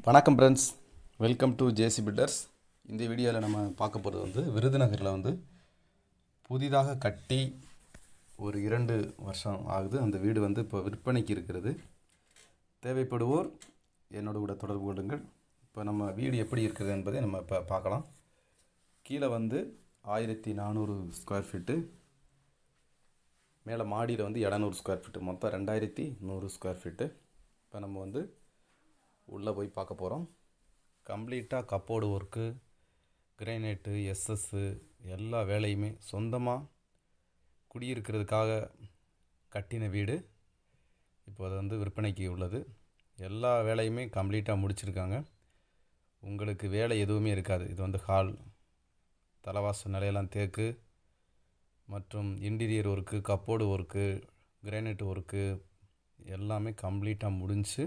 வணக்கம் friends, welcome to JC builders. இந்த வீடியோவில் நம்ம பார்க்க போகிறது விருதுநகரில் புதிதாக கட்டி ஒரு 2 வருஷம் ஆகுது. அந்த வீடு இப்போ விற்பனைக்கு இருக்கிறது. தேவைப்படுவோர் என்னோட கூட தொடர்பு கொள்ளுங்கள். இப்போ நம்ம வீடு எப்படி இருக்குது என்பதை நம்ம இப்போ பார்க்கலாம். கீழே 1400 ஸ்கொயர் ஃபீட்டு, மேலே மாடியில் 700 ஸ்கொயர் ஃபீட்டு, மொத்தம் 2100 ஸ்கொயர் ஃபீட்டு. இப்போ நம்ம உள்ளே போய் பார்க்க போகிறோம். கம்ப்ளீட்டாக கப்போர்டு ஒர்க்கு, கிரைனைட்டு, எஸ்எஸ்ஸு எல்லா வேலையுமே சொந்தமாக குடியிருக்கிறதுக்காக கட்டின வீடு. இப்போ அது விற்பனைக்கு உள்ளது. எல்லா வேலையுமே கம்ப்ளீட்டாக முடிச்சிருக்காங்க. உங்களுக்கு வேலை எதுவுமே இருக்காது. இது ஹால், தலைவாசல் நிலையெல்லாம் தேக்கு மற்றும் interior work, cupboard work, granite work எல்லாமே கம்ப்ளீட்டாக முடிஞ்சு